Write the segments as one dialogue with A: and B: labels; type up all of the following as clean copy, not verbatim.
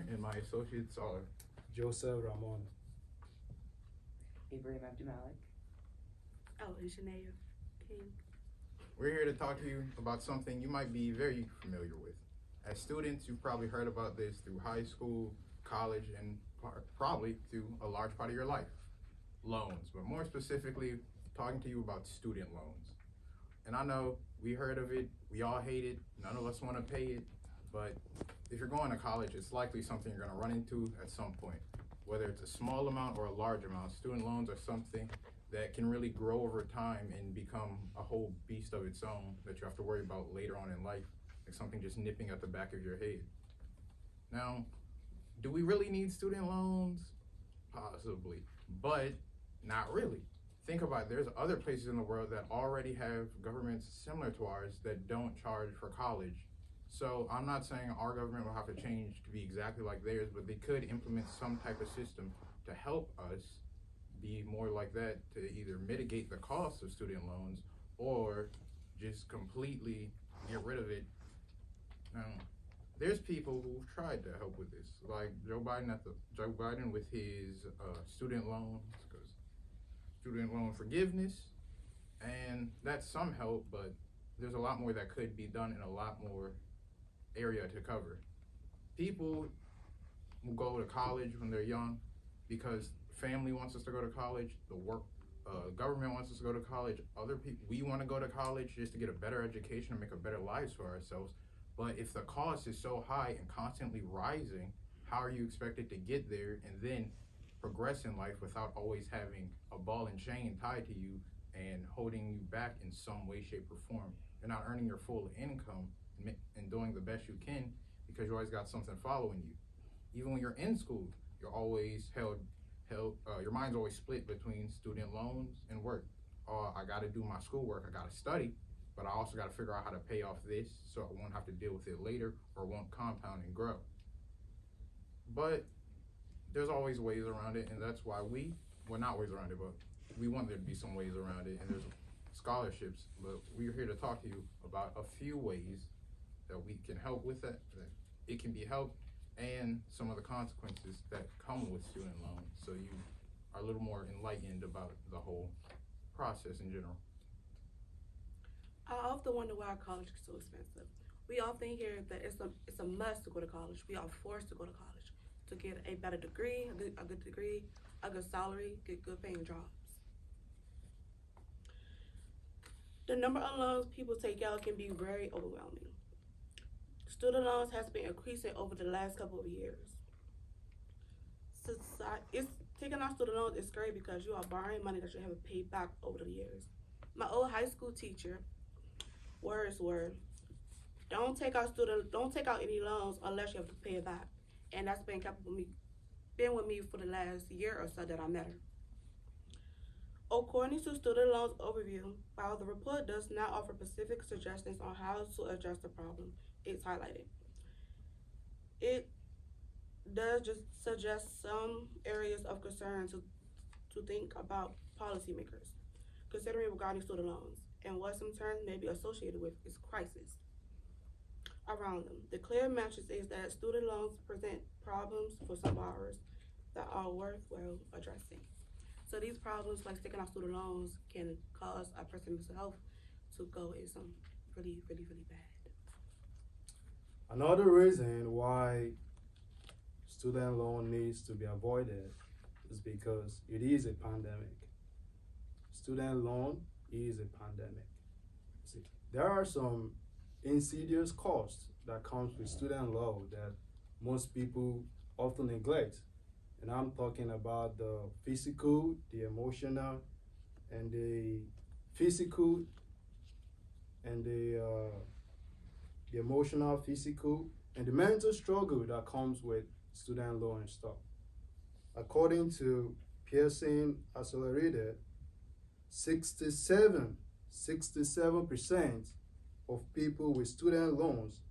A: and my associates are
B: Joseph Ramon.
C: Ibrahim Abdumalik.
D: Oh, and Shania King.
A: we're here to talk to you about something you might be very familiar with. As students, you've probably heard about this through high school, college, and probably through a large part of your life. Loans, but more specifically, talking to you about student loans. And I know we heard of it, we all hate it, none of us want to pay it, but if you're going to college, it's likely something you're going to run into at some point. Whether it's a small amount or a large amount, student loans are something that can really grow over time and become a whole beast of its own that you have to worry about later on in life, like something just nipping at the back of your head. Now, do we really need student loans? Possibly, but not really. Think about it, there's other places in the world that already have governments similar to ours that don't charge for college. So I'm not saying our government will have to change to be exactly like theirs, but they could implement some type of system to help us be more like that, to either mitigate the cost of student loans or just completely get rid of it. Now, there's people who've tried to help with this, like Joe Biden with his student loans, because student loan forgiveness, and that's some help, but there's a lot more that could be done and a lot more area to cover. People will go to college when they're young because family wants us to go to college, the government wants us to go to college, other people, we want to go to college just to get a better education and make a better lives for ourselves. But if the cost is so high and constantly rising, how are you expected to get there and then progress in life without always having a ball and chain tied to you and holding you back in some way, shape, or form? You're not earning your full income and doing the best you can because you always got something following you. Even when you're in school, you're always your mind's always split between student loans and work. I got to do my schoolwork, I got to study, but I also got to figure out how to pay off this so I won't have to deal with it later or won't compound and grow. But there's always ways around it, and that's why well, not ways around it, but we want there to be some ways around it, and there's scholarships, but we're here to talk to you about a few ways that we can help with that it can be helped, and some of the consequences that come with student loans, so you are a little more enlightened about the whole process in general.
D: I often wonder why college is so expensive. We often hear that it's a must to go to college. We are forced to go to college to get a better degree, a good degree, a good salary, get good paying jobs. The number of loans people take out can be very overwhelming. Student loans has been increasing over the last couple of years. It's taking out student loans is scary because you are borrowing money that you haven't paid back over the years. My old high school teacher words were, don't take out any loans unless you have to pay it back. And that's been with me for the last year or so that I met her. According to Student Loans Overview, while the report does not offer specific suggestions on how to address the problem it's highlighted, it does just suggest some areas of concern to think about policymakers considering regarding student loans, and what sometimes may be associated with is crisis around them. The clear message is that student loans present problems for some borrowers that are worthwhile addressing. So these problems, like taking out student loans, can cause a person's health to go in some really, really, really bad.
B: Another reason why student loan needs to be avoided is because it is a pandemic. Student loan is a pandemic. See, there are some insidious costs that comes with student loan that most people often neglect. And I'm talking about the physical, the emotional, and the physical, and the emotional, physical, and the mental struggle that comes with student loan and stuff. According to Pearson Accelerated, 67% of people with student loans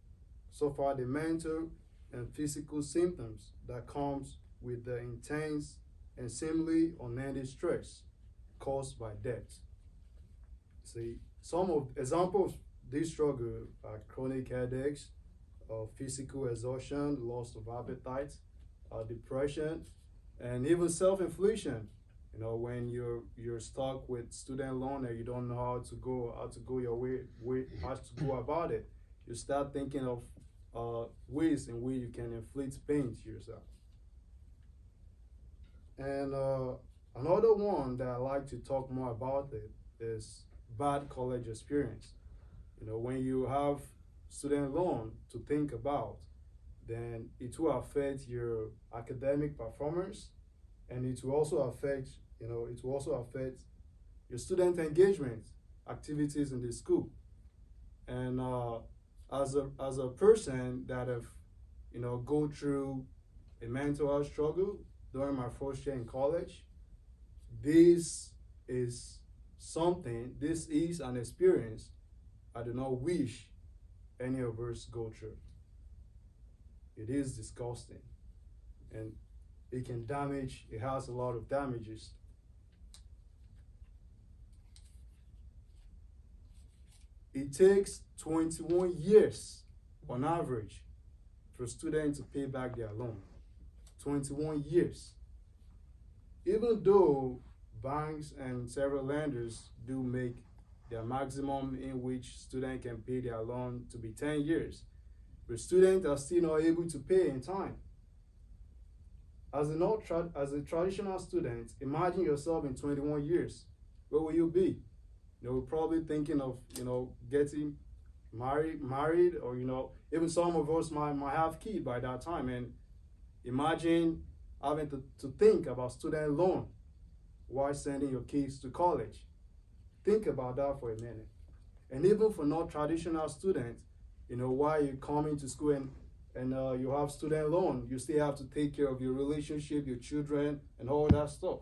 B: suffer the mental and physical symptoms that comes with the intense and seemingly unending stress caused by debt. See, some of examples of this struggle are chronic headaches, physical exhaustion, loss of appetite, depression, and even self-inflation. You know, when you're stuck with student loan and you don't know how to go your way how to go about it, you start thinking of ways in which you can inflict pain to yourself. And another one that I like to talk more about it is bad college experience. You know, when you have student loan to think about, then it will affect your academic performance, and it will also affect, it will also affect your student engagement activities in the school. And as a person that have, go through a mental health struggle during my first year in college, this is this is an experience I do not wish any of us go through. It is disgusting, and it has a lot of damages. It takes 21 years on average for students to pay back their loan. 21 years. Even though banks and several lenders do make their maximum in which students can pay their loan to be 10 years, but students are still not able to pay in time. As a traditional student, imagine yourself in 21 years. Where will you be? Probably thinking of, getting married, or, even some of us might have kids by that time. And imagine having to think about student loan while sending your kids to college. Think about that for a minute. And even for non-traditional students, while you're coming to school and you have student loan, you still have to take care of your relationship, your children, and all that stuff.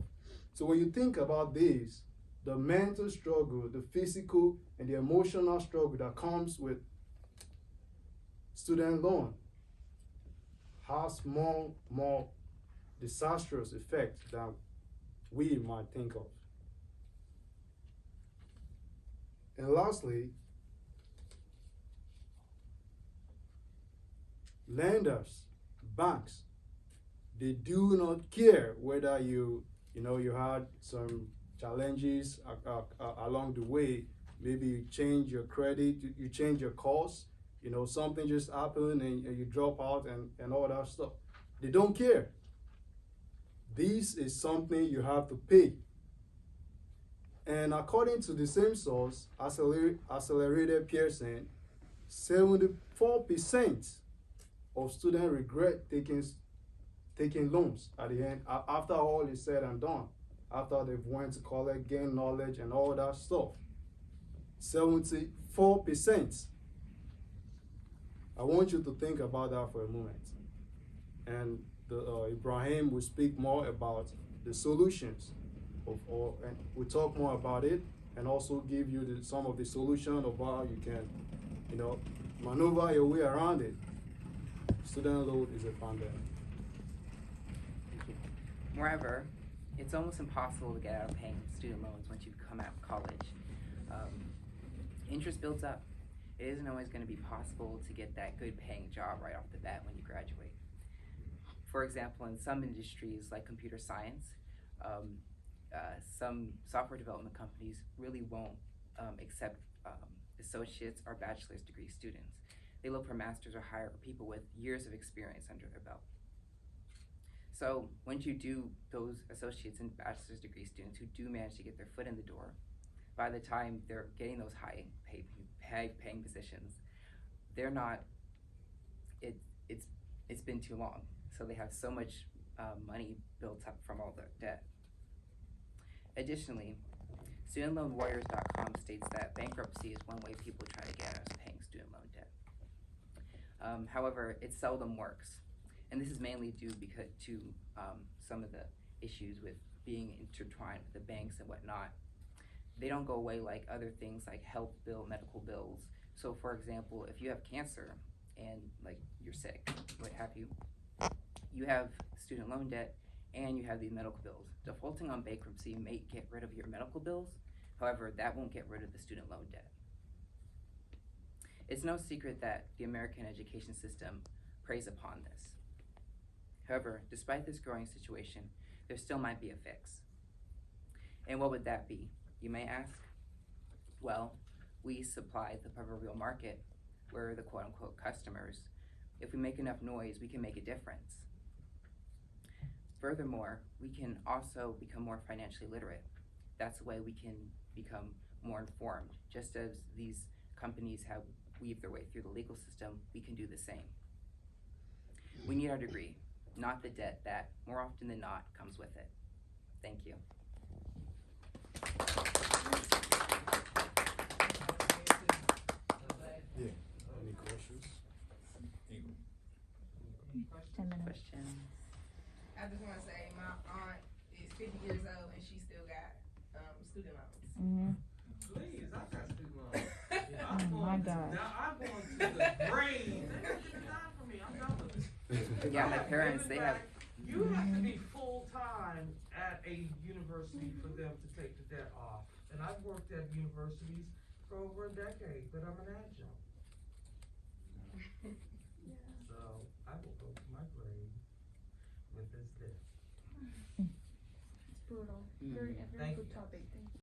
B: So when you think about this, the mental struggle, the physical and the emotional struggle that comes with student loan has more disastrous effect than we might think of. And lastly, lenders, banks, they do not care whether you had some challenges along the way. Maybe you change your credit, you change your course, something just happened and you drop out and all that stuff. They don't care. This is something you have to pay. And according to the same source, Accelerated Pearson, 74% of students regret taking loans at the end, after all is said and done, after they've went to college, gained knowledge and all that stuff. 74%. I want you to think about that for a moment. And Ibrahim will speak more about the solutions and we'll talk more about it, and also give you some of the solution of how you can, maneuver your way around it. Student loan is a pandemic.
C: Thank you. Moreover, it's almost impossible to get out of paying student loans once you come out of college. Interest builds up. It isn't always going to be possible to get that good paying job right off the bat when you graduate. For example, in some industries like computer science, some software development companies really won't accept associates or bachelor's degree students. They look for masters or higher people with years of experience under their belt. So once you do those associates and bachelor's degree students who do manage to get their foot in the door, by the time they're getting those high paying positions, they're not, it's been too long. So they have so much money built up from all their debt. Additionally, StudentLoanWarriors.com states that bankruptcy is one way people try to get out of paying student loan debt. However, it seldom works, and this is mainly due to some of the issues with being intertwined with the banks and whatnot. They don't go away like other things like health bill, medical bills. So for example, if you have cancer and like you're sick, what have you, you have student loan debt and you have these medical bills. Defaulting on bankruptcy may get rid of your medical bills. However, that won't get rid of the student loan debt. It's no secret that the American education system preys upon this. However, despite this growing situation, there still might be a fix. And what would that be, you may ask? Well, we supply the proverbial market. We're the quote-unquote customers. If we make enough noise, we can make a difference. Furthermore, we can also become more financially literate. That's a way we can become more informed. Just as these companies have weaved their way through the legal system, we can do the same. We need our degree, not the debt that, more often than not, comes with it. Thank you.
A: Yeah.
B: Any questions?
E: 10 minutes.
C: Question?
F: I just want to say my aunt is 50 years old and she still got student loans.
E: Mm-hmm.
G: Please, I got student loans.
E: Oh my God.
G: Now I'm going to the grave. They don't get a dime from me. I'm done with it.
C: Yeah, my parents, they have,
G: You have to be full-time at a university for them to take the debt off. And I've worked at universities for over a decade, but I'm an adjunct. So I will go to my grave with this debt.
E: It's brutal. Very, very
G: Thank
E: good
G: you.
E: topic. Thank you.